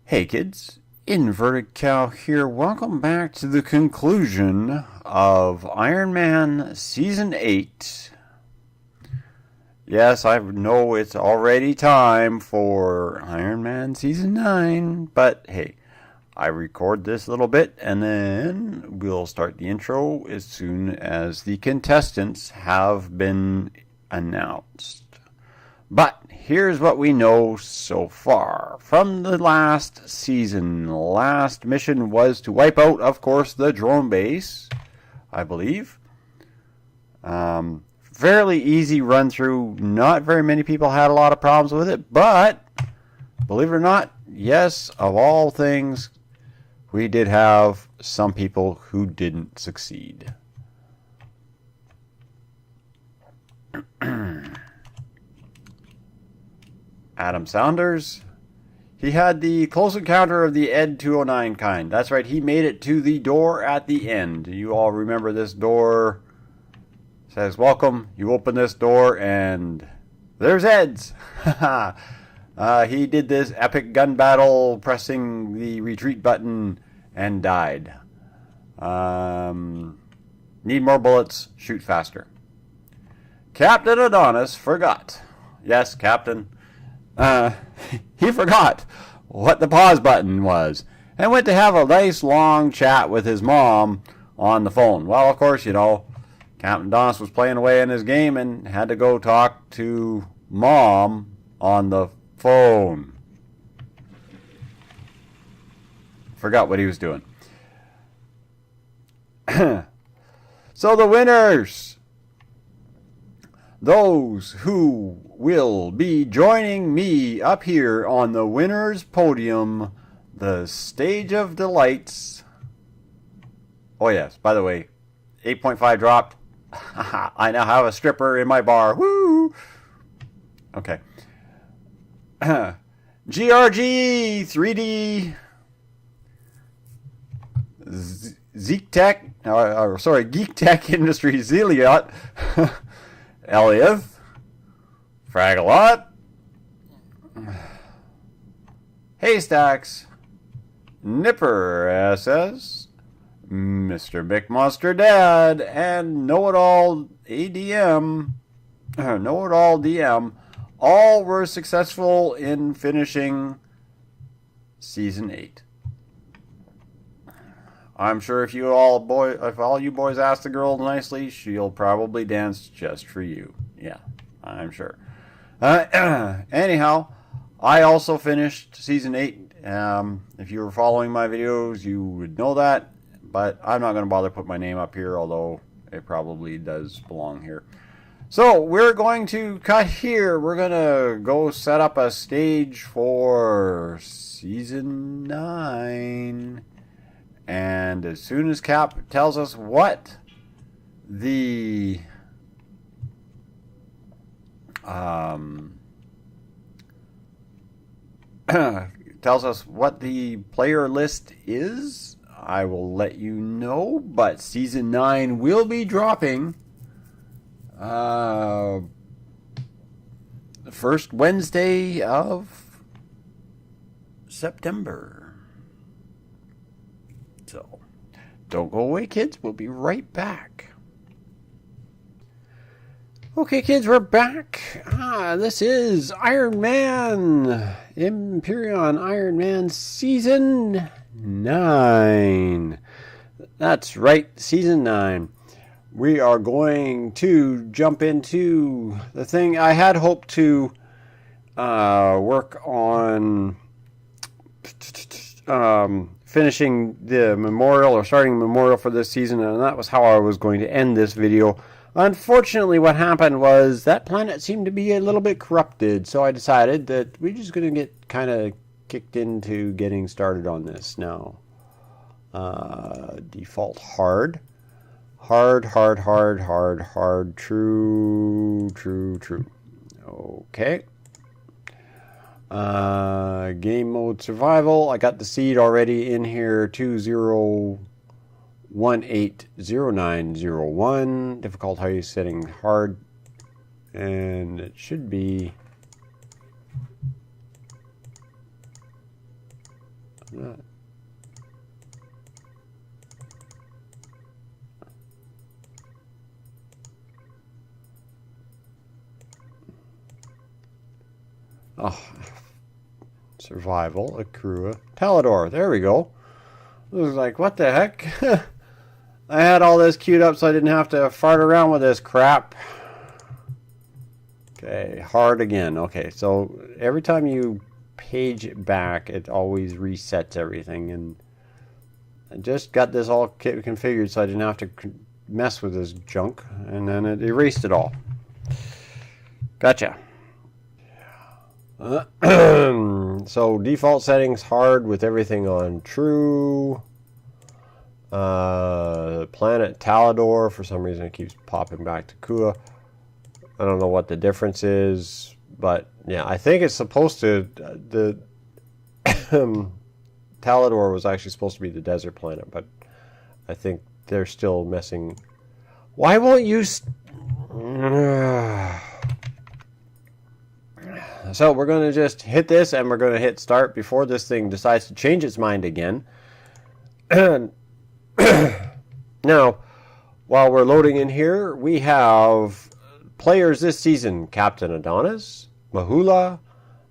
Hey kids, Inverted Cow here. Welcome back to the conclusion of Iron Man Season 8. Yes, I know it's already time for Iron Man Season 9, but hey, I record this little bit and then we'll start the intro as soon as the contestants have been announced. But here's what we know so far from the last season. The last mission was to wipe out, of course, the drone base, I believe. Fairly easy run through. Not very many people had a lot of problems with it, but believe it or not, yes, of all things, we did have some people who didn't succeed. Adam Saunders, he had the close encounter of the Ed 209 kind. That's right, he made it to the door at the end. You all remember this door. It says, welcome. You open this door and there's Ed's. He did this epic gun battle pressing the retreat button and died. Need more bullets, shoot faster. Captain Adonis forgot. Yes, Captain. He forgot what the pause button was and went to have a nice long chat with his mom on the phone. Well, of course, you know, Captain Adonis was playing away in his game and had to go talk to mom on the phone. Forgot what he was doing. So the winners, those who will be joining me up here on the winner's podium, the stage of delights. Oh yes, by the way, 8.5 dropped. I now have a stripper in my bar. Woo! Okay. GRG 3D Geek Tech Industries Zeliot Eliev FRAGaLOT, Haystacks, Nipper SS, Mr. Mick Monster Dad, and KnowItAllDM, all were successful in finishing Season 8. I'm sure if all you boys ask the girl nicely, she'll probably dance just for you. Yeah, I'm sure. Anyhow, I also finished Season 8. If you were following my videos, you would know that. But I'm not going to bother put my name up here, although it probably does belong here. So, we're going to cut here. We're going to go set up a stage for Season 9. And as soon as Cap tells us what the tells us what the player list is, I will let you know. But Season 9 will be dropping the first Wednesday of September. So, don't go away, kids. We'll be right back. Okay, kids, we're back. This is Iron Man, Empyrion Ironman Season 9. That's right, Season 9. We are going to jump into the thing I had hoped to work on finishing the memorial or starting a memorial for this season, and that was how I was going to end this video. Unfortunately, what happened was that planet seemed to be a little bit corrupted, so I decided that we're just going to get kind of kicked into getting started on this now. Default hard. Hard, true. Okay. Game mode survival. I got the seed already in here. 20180901. Difficulty setting hard, and it should be Oh, survival, Accrua, Palador. There we go. I was like, what the heck? I had all this queued up so I didn't have to fart around with this crap. Okay, hard again. Okay, so every time you page it back, it always resets everything. And I just got this all configured so I didn't have to mess with this junk. And then it erased it all. Gotcha. So default settings hard with everything on true. Planet Talador, for some reason it keeps popping back to Kua. I don't know what the difference is, but yeah, I think it's supposed to, the Talador was actually supposed to be the desert planet, but I think they're still messing. Why won't you So we're going to just hit this and we're going to hit start before this thing decides to change its mind again. Now, while we're loading in here, we have players this season: Captain Adonis, Mahula,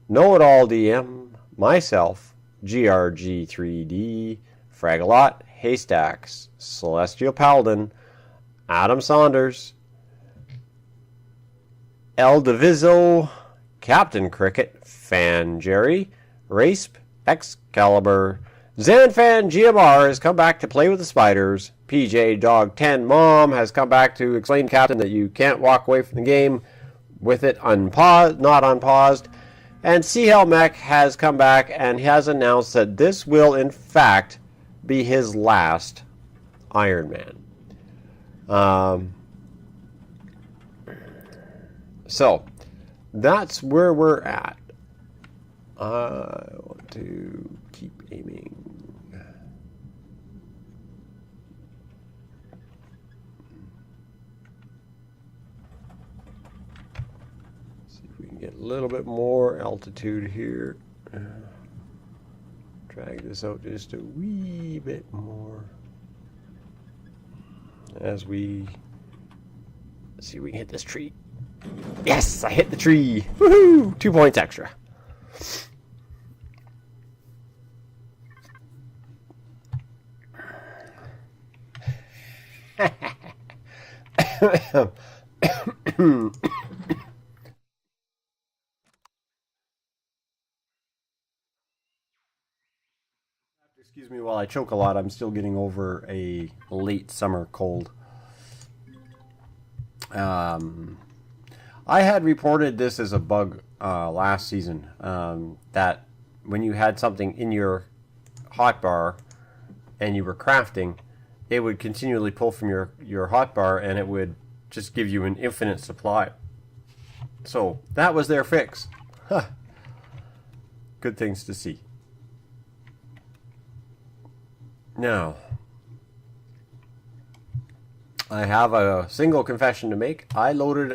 KnowItAllDM, myself, GRG3D, FRAGaLOT, Haystacks, Celestial Paladin, Adam Saunders, Eldevioso, Captain Cricket, Fan Jerry, Rasip, XCaliber, Zanfen GMR has come back to play with the spiders. PJ Dog 10 Mom has come back to explain, Captain, that you can't walk away from the game with it unpaused, not unpaused. And CLmech has come back and has announced that this will in fact be his last Ironman. So that's where we're at. I want to keep aiming. See if we can get a little bit more altitude here. Drag this out just a wee bit more as we see if we can hit this tree. Yes, I hit the tree. Woohoo! 2 points extra. Excuse me while I choke a lot. I'm still getting over a late summer cold. I had reported this as a bug last season, that when you had something in your hotbar and you were crafting, it would continually pull from your hotbar and it would just give you an infinite supply. So that was their fix. Huh. Good things to see. Now, I have a single confession to make. I loaded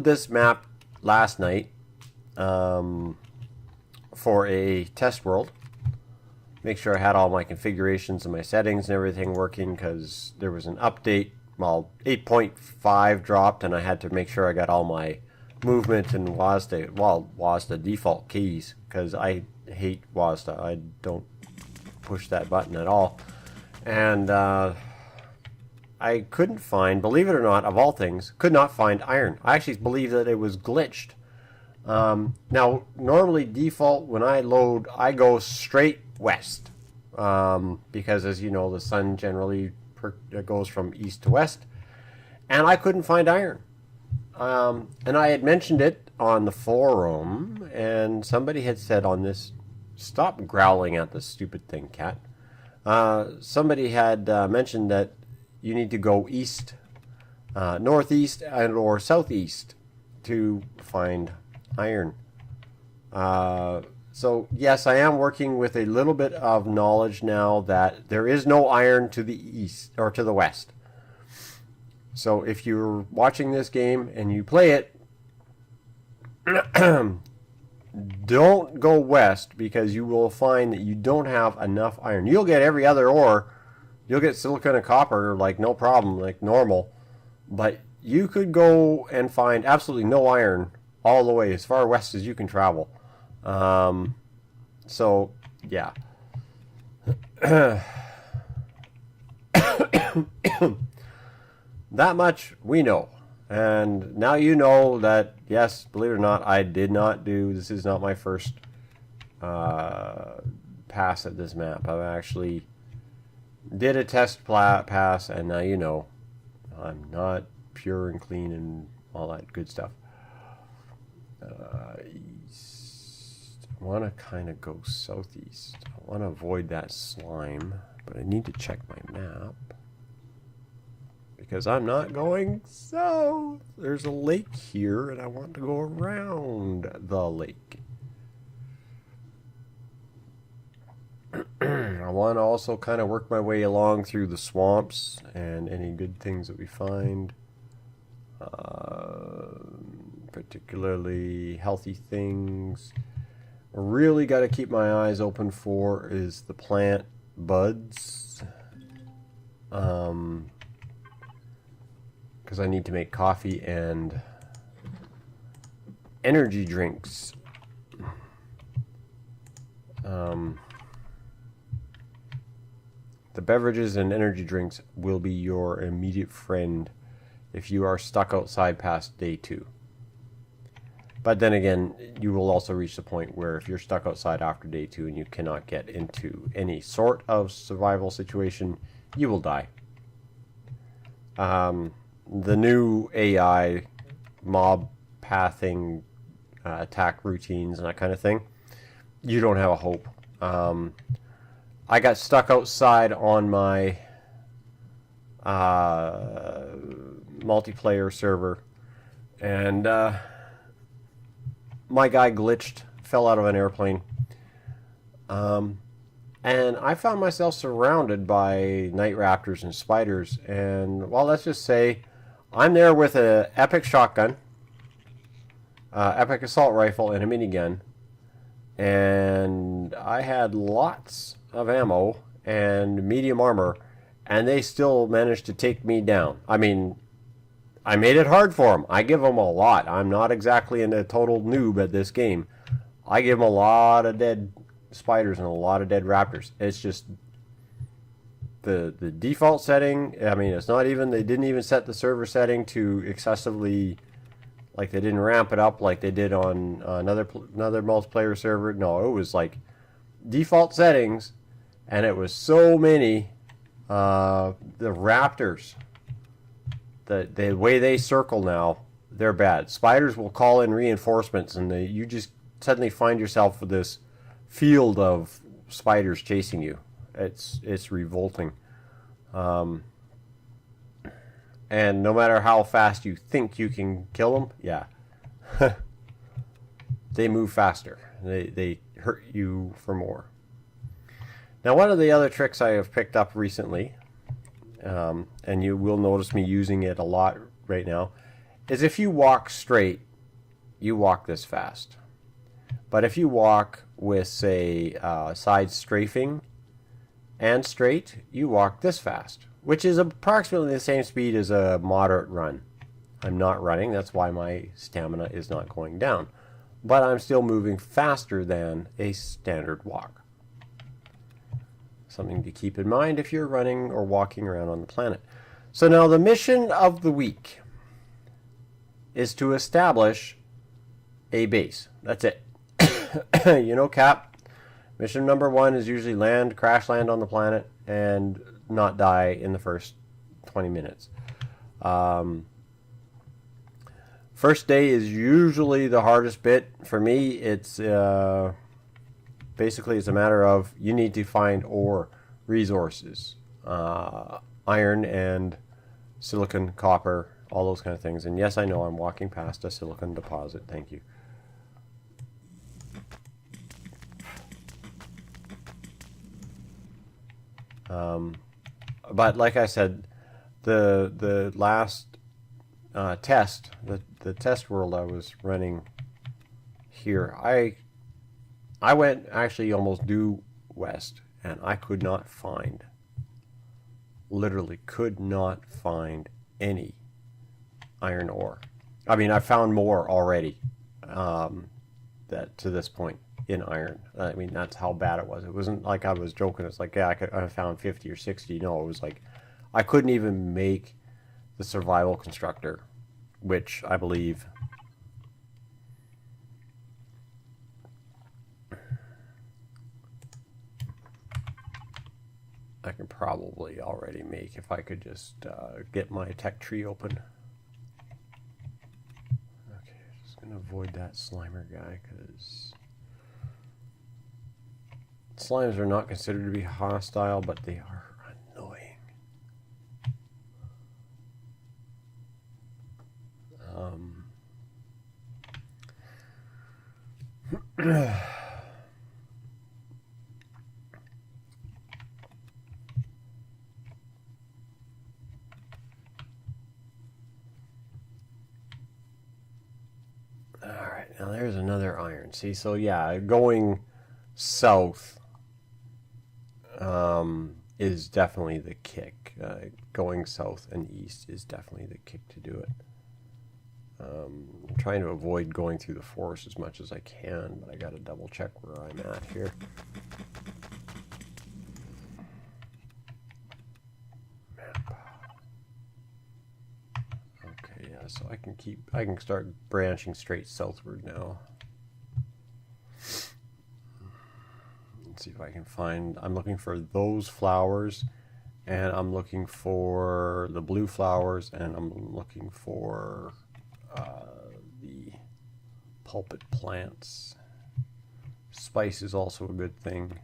this map last night for a test world. Make sure I had all my configurations and my settings and everything working, because there was an update. Well, 8.5 dropped, and I had to make sure I got all my movement and WASDA default keys, because I hate WASDA. I don't push that button at all. And I couldn't find, believe it or not, of all things, could not find iron. I actually believe that it was glitched. Now, normally default, when I load, I go straight west. Because, as you know, the sun generally goes from east to west. And I couldn't find iron. And I had mentioned it on the forum, and somebody had said on this, stop growling at the stupid thing, cat. Somebody had mentioned that you need to go east, northeast, and or southeast to find iron. So yes, I am working with a little bit of knowledge now that there is no iron to the east or to the west. So if you're watching this game and you play it, don't go west because you will find that you don't have enough iron. You'll get every other ore. You'll get silicon and copper like no problem, like normal. But you could go and find absolutely no iron all the way as far west as you can travel. So, yeah. That much we know. And now you know that, yes, believe it or not, I did not do, this is not my first pass at this map. I've actually did a test pass, and now you know I'm not pure and clean and all that good stuff. East. I want to kind of go southeast. I want to avoid that slime, but I need to check my map. Because I'm not going south. There's a lake here, and I want to go around the lake. I want to also kind of work my way along through the swamps and any good things that we find. Particularly healthy things. Really got to keep my eyes open for is the plant buds. Because I need to make coffee and energy drinks. The beverages and energy drinks will be your immediate friend if you are stuck outside past day 2. But then again, you will also reach the point where if you're stuck outside after day 2 and you cannot get into any sort of survival situation, you will die. The new AI mob pathing attack routines and that kind of thing, you don't have a hope. I got stuck outside on my multiplayer server, and my guy glitched, fell out of an airplane, and I found myself surrounded by night raptors and spiders. And well, let's just say I'm there with an epic shotgun, epic assault rifle, and a minigun, and I had lots of ammo and medium armor, and they still managed to take me down. I mean, I made it hard for them. I give them a lot. I'm not exactly a total noob at this game. I give them a lot of dead spiders and a lot of dead raptors. It's just the default setting. I mean, it's not even, they didn't even set the server setting to excessively, like they didn't ramp it up like they did on another multiplayer server. No, it was like default settings, and it was so many the raptors. The way they circle now, they're bad. Spiders will call in reinforcements, and you just suddenly find yourself with this field of spiders chasing you. It's revolting. And no matter how fast you think you can kill them, yeah, they move faster. They hurt you for more. Now, one of the other tricks I have picked up recently, and you will notice me using it a lot right now, is if you walk straight, you walk this fast. But if you walk with, say, side strafing and straight, you walk this fast, which is approximately the same speed as a moderate run. I'm not running, that's why my stamina is not going down. But I'm still moving faster than a standard walk. Something to keep in mind if you're running or walking around on the planet. So now the mission of the week is to establish a base. That's it. You know, Cap, mission number 1 is usually crash land on the planet and not die in the first 20 minutes. First day is usually the hardest bit. For me, it's basically it's a matter of you need to find ore resources, iron and silicon, copper, all those kind of things. And yes, I know I'm walking past a silicon deposit. Thank you. But like I said, the last test, the test world I was running here. I went actually almost due west, and I could not find, literally could not find any iron ore. I mean, I found more already that to this point in iron. I mean, that's how bad it was. It wasn't like I was joking. It's like, yeah, I found 50 or 60. No, it was like I couldn't even make the survival constructor, which I believe I can probably already make if I could just get my tech tree open. Okay, just gonna avoid that Slimer guy because slimes are not considered to be hostile, but they are annoying. Alright, now there's another iron. See, so yeah, going south is definitely the kick. Going south and east is definitely the kick to do it. I'm trying to avoid going through the forest as much as I can, but I gotta double check where I'm at here. Okay, yeah, so I can start branching straight southward now. Let's see if I can find, I'm looking for those flowers, and I'm looking for the blue flowers, and I'm looking for the pulpit plants. Spice is also a good thing.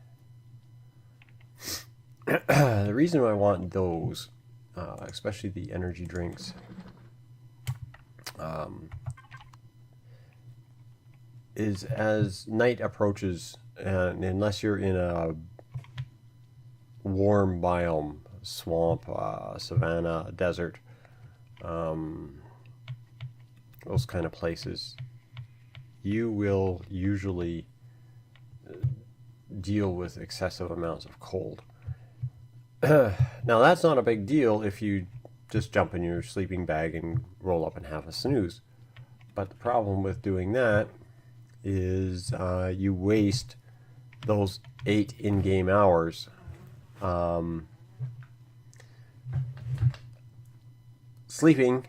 The reason I want those, especially the energy drinks, is as night approaches, and unless you're in a warm biome, swamp, savanna, desert, those kind of places, you will usually deal with excessive amounts of cold. Now that's not a big deal if you just jump in your sleeping bag and roll up and have a snooze. But the problem with doing that is you waste those 8 in-game hours sleeping.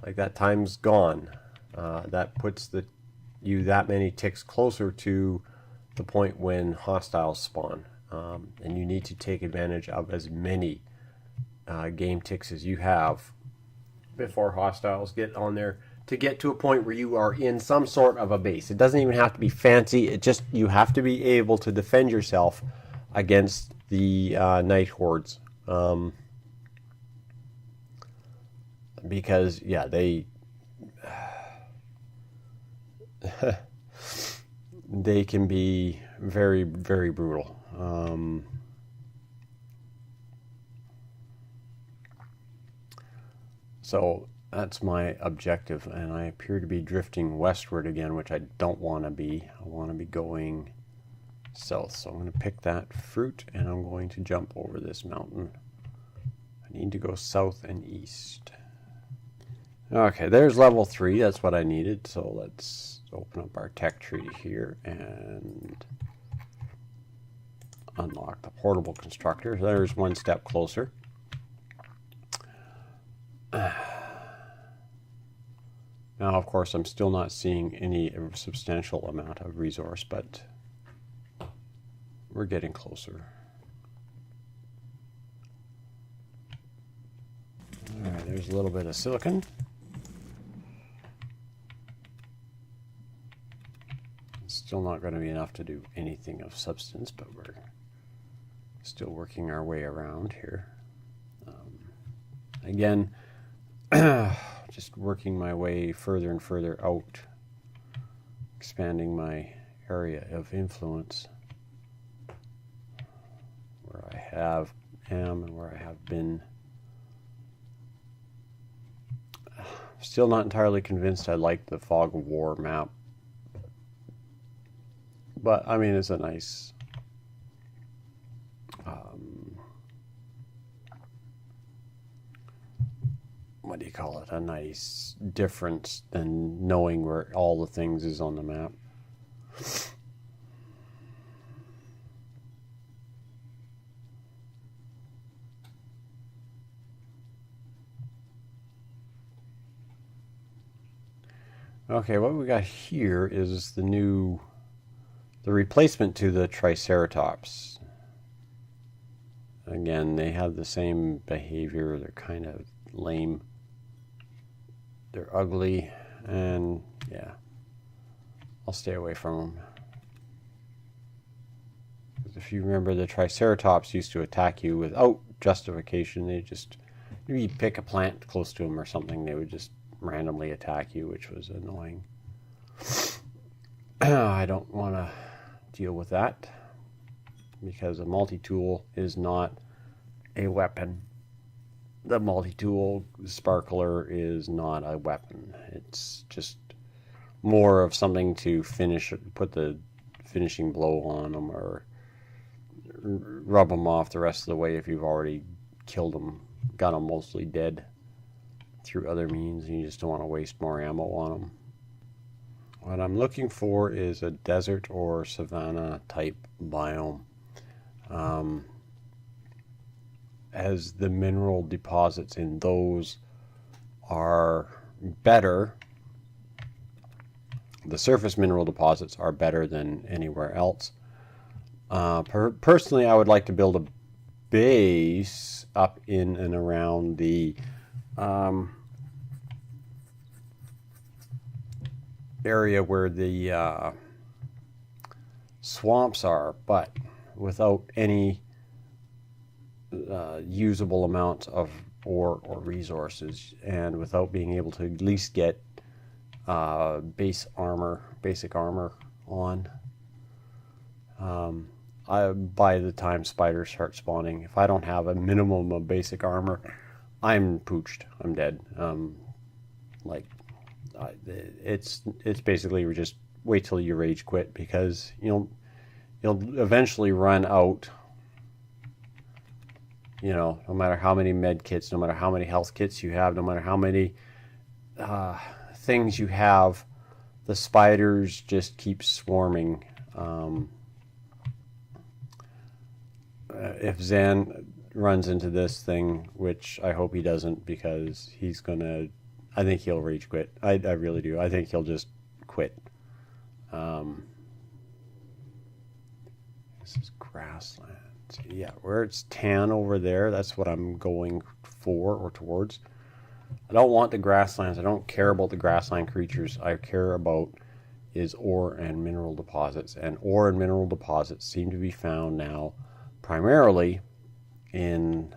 Like, that time's gone. That puts you that many ticks closer to the point when hostiles spawn, and you need to take advantage of as many game ticks as you have before hostiles get on there, to get to a point where you are in some sort of a base. It doesn't even have to be fancy. It just, you have to be able to defend yourself against the night hordes. Because, yeah, they they can be very, very brutal. So that's my objective, and I appear to be drifting westward again, which I don't want to be. I want to be going south. So I'm going to pick that fruit, and I'm going to jump over this mountain. I need to go south and east. Okay, there's level 3. That's what I needed. So let's open up our tech tree here and unlock the portable constructor. There's one step closer. Now, of course, I'm still not seeing any substantial amount of resource, but we're getting closer. All right, there's a little bit of silicon. Still not going to be enough to do anything of substance, but we're still working our way around here. Again, just working my way further and further out, expanding my area of influence, where I am and where I have been. Still not entirely convinced I like the Fog of War map. But, I mean, it's a nice... what do you call it? A nice difference than knowing where all the things is on the map. Okay, what we got here is the replacement to the Triceratops. Again, they have the same behavior. They're kind of lame. They're ugly, and yeah, I'll stay away from them. Because if you remember, the Triceratops used to attack you without justification. They just, you pick a plant close to them or something, they would just randomly attack you, which was annoying. I don't want to deal with that because a multi-tool is not a weapon. The multi-tool sparkler is not a weapon. It's just more of something to put the finishing blow on them or rub them off the rest of the way if you've already killed them, got them mostly dead through other means, and you just don't want to waste more ammo on them. What I'm looking for is a desert or savanna type biome. As the mineral deposits in those are better, the surface mineral deposits are better than anywhere else. Personally, I would like to build a base up in and around the area where the swamps are, but without any usable amount of ore or resources, and without being able to at least get basic armor on. By the time spiders start spawning, if I don't have a minimum of basic armor, I'm pooched. I'm dead. It's basically just wait till you rage quit, because you'll eventually run out. No matter how many med kits, no matter how many health kits you have, no matter how many things you have, the spiders just keep swarming. If Zan runs into this thing, which I hope he doesn't, because I think he'll rage quit. I really do. I think he'll just quit. This is grassland. Yeah, where it's tan over there, that's what I'm going for or towards. I don't want the grasslands. I don't care about the grassland creatures. I care about is ore and mineral deposits. And ore and mineral deposits seem to be found now primarily in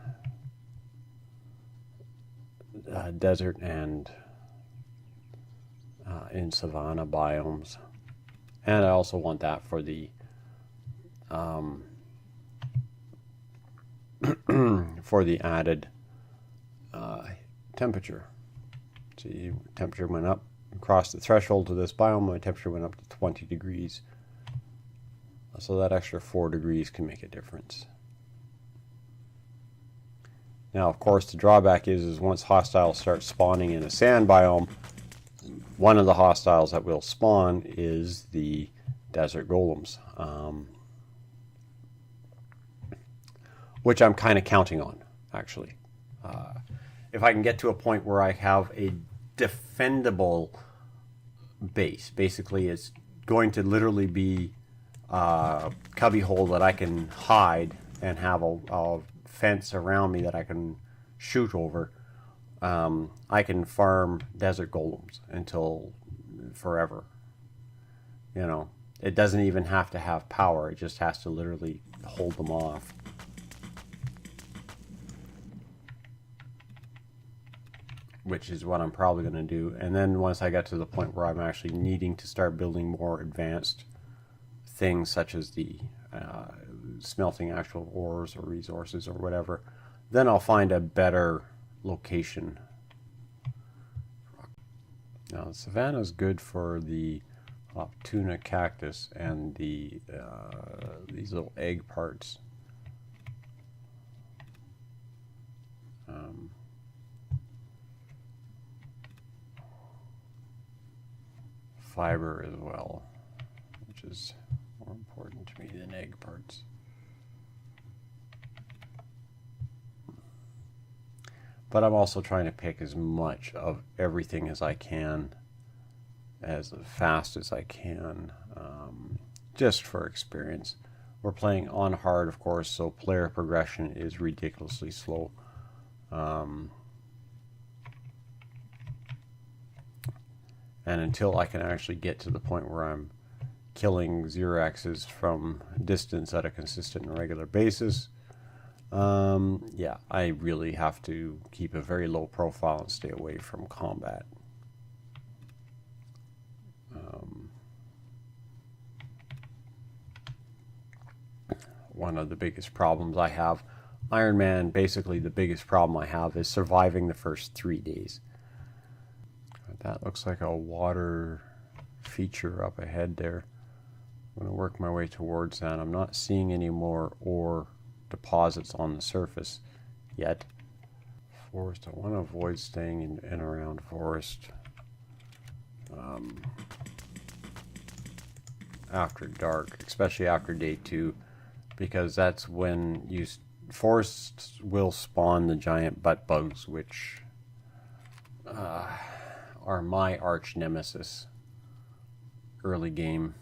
desert and in savanna biomes. And I also want that for the for the added temperature. See, temperature went up across the threshold to this biome. My temperature went up to 20 degrees. So that extra 4 degrees can make a difference. Now, of course, the drawback is once hostiles start spawning in a sand biome, one of the hostiles that will spawn is the desert golems, which I'm kind of counting on, actually. If I can get to a point where I have a defendable base, basically it's going to literally be a cubby hole that I can hide and have a fence around me that I can shoot over, I can farm desert golems until forever. It doesn't even have to have power. It just has to literally hold them off. Which is what I'm probably going to do. And then once I get to the point where I'm actually needing to start building more advanced things, such as the smelting actual ores or resources or whatever, then I'll find a better location. Now, the savanna is good for the tuna cactus and the these little egg parts. Fiber as well, which is more important to me than egg parts. But I'm also trying to pick as much of everything as I can, as fast as I can, just for experience. We're playing on hard, of course, so player progression is ridiculously slow. And until I can actually get to the point where I'm killing Xeraxes from distance at a consistent and regular basis, yeah, I really have to keep a very low profile and stay away from combat. One of the biggest problems I have, Ironman, basically the biggest problem I have is surviving the first 3 days. That looks like a water feature up ahead there. I'm going to work my way towards that. I'm not seeing any more ore deposits on the surface yet. Forest, I want to avoid staying in and around forest after dark, especially after day 2, because that's when forests will spawn the giant butt bugs, which are my arch nemesis early game.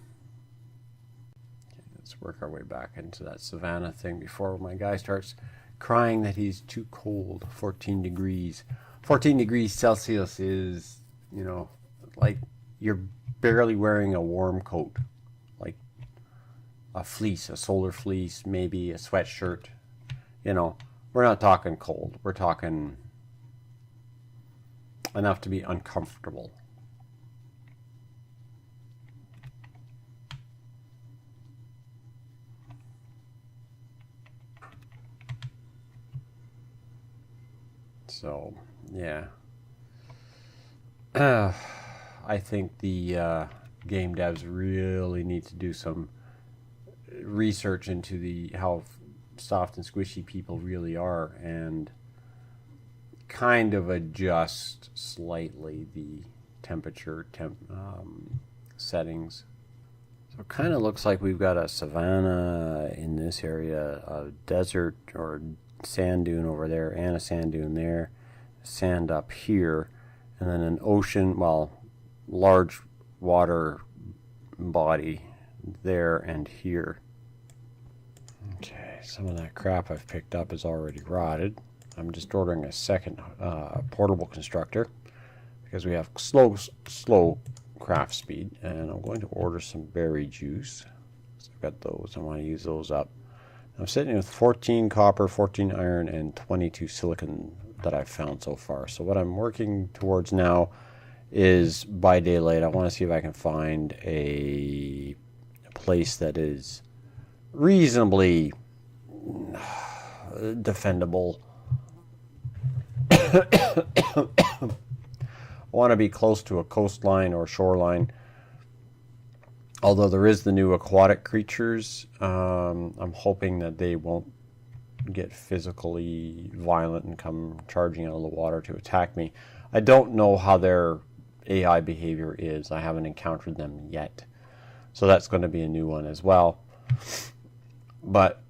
Okay, let's work our way back into that savanna thing before my guy starts crying that he's too cold. 14 degrees. 14 degrees Celsius is, you know, like you're barely wearing a warm coat. Like a fleece, a solar fleece, maybe a sweatshirt. You know, we're not talking cold. We're talking enough to be uncomfortable. So, yeah. I think the game devs really need to do some research into how soft and squishy people really are, and kind of adjust slightly the temperature settings. So it kind of looks like we've got a savanna in this area, a desert or sand dune over there, and a sand dune there, sand up here, and then an ocean, well, large water body there and here. Okay, some of that crap I've picked up is already rotted. I'm just ordering a second portable constructor because we have slow craft speed, and I'm going to order some berry juice. So I've got those. I want to use those up. I'm sitting with 14 copper, 14 iron, and 22 silicon that I've found so far. So what I'm working towards now is by daylight, I want to see if I can find a place that is reasonably defendable. I want to be close to a coastline or shoreline. Although there is the new aquatic creatures, I'm hoping that they won't get physically violent and come charging out of the water to attack me. I don't know how their AI behavior is. I haven't encountered them yet. So that's going to be a new one as well. But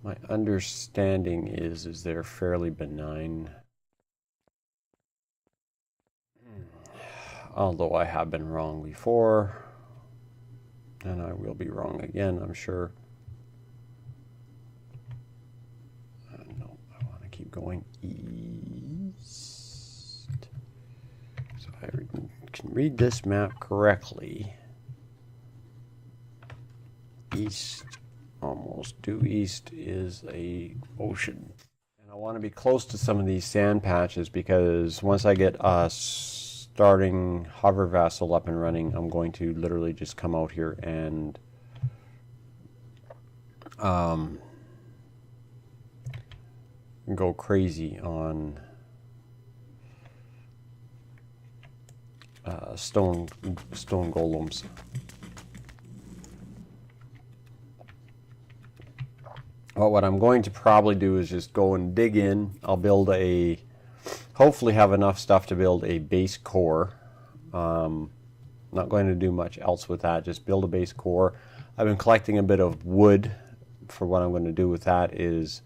my understanding is they're fairly benign. Although I have been wrong before, and I will be wrong again, I'm sure. No, I want to keep going east. So I can read this map correctly. East, almost due east, is a ocean. And I want to be close to some of these sand patches because once I get starting hover vessel up and running, I'm going to literally just come out here and go crazy on stone golems. But what I'm going to probably do is just go and dig in. I'll build hopefully have enough stuff to build a base core. Not going to do much else with that, just build a base core. I've been collecting a bit of wood. For what I'm going to do with that is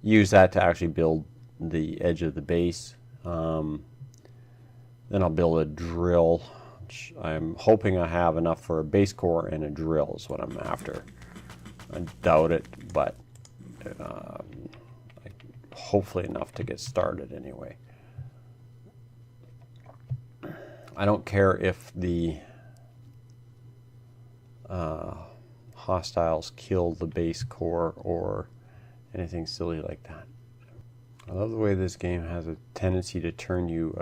use that to actually build the edge of the base. Then I'll build a drill. Which I'm hoping I have enough for a base core and a drill is what I'm after. I doubt it, but hopefully enough to get started anyway. I don't care if the hostiles kill the base core or anything silly like that. I love the way this game has a tendency to turn you.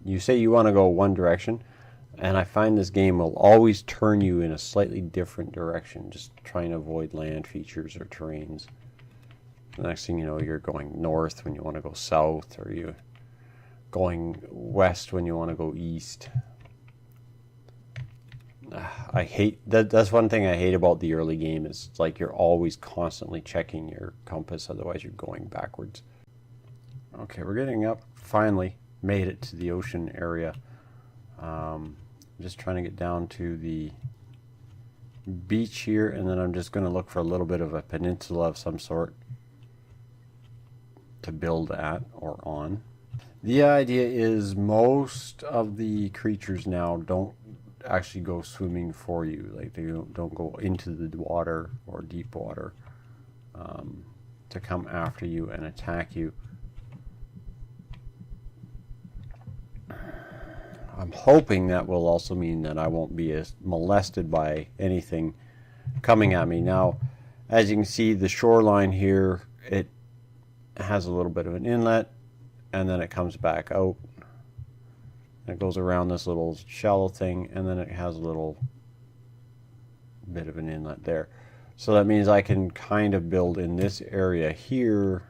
You say you want to go one direction, and I find this game will always turn you in a slightly different direction, just trying to avoid land features or terrains. The next thing you know, you're going north when you want to go south, or you're going west when you want to go east. I hate that. That's one thing I hate about the early game. Is it's like you're always constantly checking your compass, otherwise you're going backwards. Okay, we're getting up. Finally made it to the ocean area. Just trying to get down to the beach here, and then I'm just going to look for a little bit of a peninsula of some sort to build at or on. The idea is most of the creatures now don't actually go swimming for you. Like they don't go into the water or deep water to come after you and attack you. I'm hoping that will also mean that I won't be as molested by anything coming at me. Now, as you can see, the shoreline here, it has a little bit of an inlet, and then it comes back out. It goes around this little shallow thing, and then it has a little bit of an inlet there. So that means I can kind of build in this area here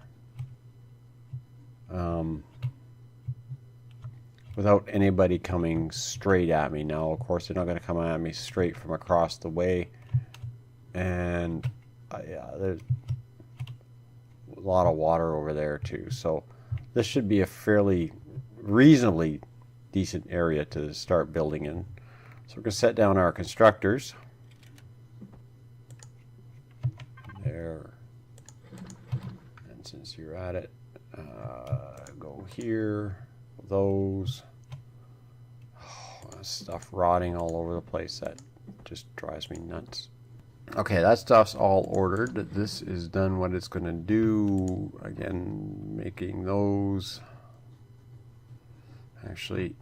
without anybody coming straight at me. Now, of course, they're not going to come at me straight from across the way. And yeah, there's a lot of water over there too. So this should be a fairly reasonably decent area to start building in. So we're going to set down our constructors. There. And since you're at it, go here. Those. Oh, stuff rotting all over the place. That just drives me nuts. Okay, that stuff's all ordered. This is done what it's going to do. Again, making those. Actually,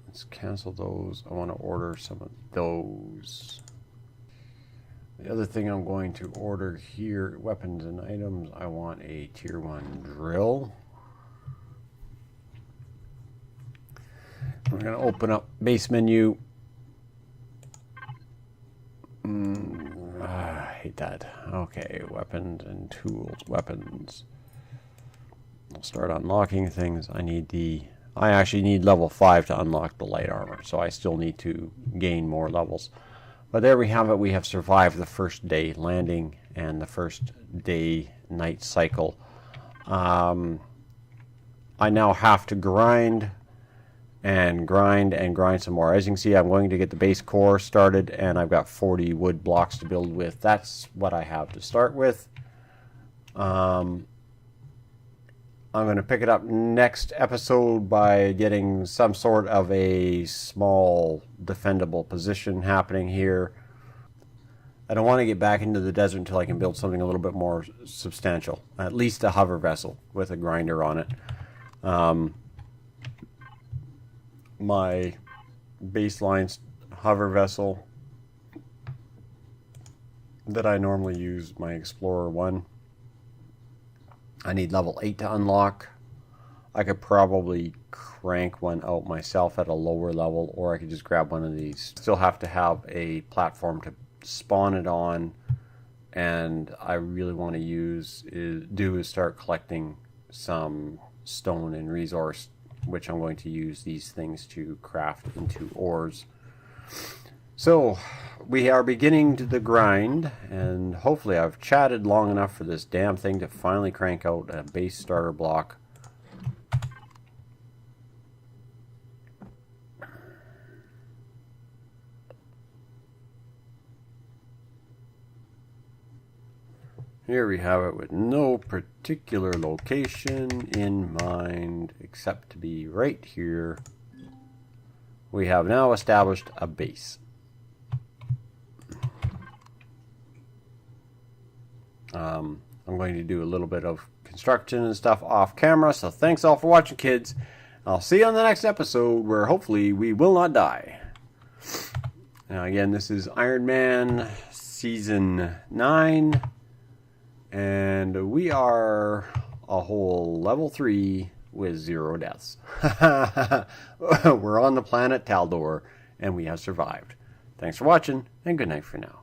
let's cancel those. I want to order some of those. The other thing I'm going to order here, weapons and items, I want a tier 1 drill. We're going to open up base menu. I hate that. Okay, weapons and tools. Weapons. I'll start unlocking things. I actually need level 5 to unlock the light armor, so I still need to gain more levels. But there we have it. We have survived the first day landing and the first day night cycle. I now have to grind and grind some more. As you can see, I'm going to get the base core started, and I've got 40 wood blocks to build with. That's what I have to start with. I'm going to pick it up next episode by getting some sort of a small defendable position happening here. I don't want to get back into the desert until I can build something a little bit more substantial. At least a hover vessel with a grinder on it. My baseline hover vessel that I normally use, my Explorer 1, I need level 8 to unlock. I could probably crank one out myself at a lower level, or I could just grab one of these. Still have to have a platform to spawn it on and I really want to do is start collecting some stone and resource, which I'm going to use these things to craft into ores. So we are beginning to the grind, and hopefully I've chatted long enough for this damn thing to finally crank out a base starter block. Here we have it with no particular location in mind except to be right here. We have now established a base. I'm going to do a little bit of construction and stuff off camera, so thanks all for watching, kids. I'll see you on the next episode where hopefully we will not die. Now again, this is Iron Man Season 9. And we are a whole level 3 with 0 deaths. We're on the planet Taldor, and we have survived. Thanks for watching, and good night for now.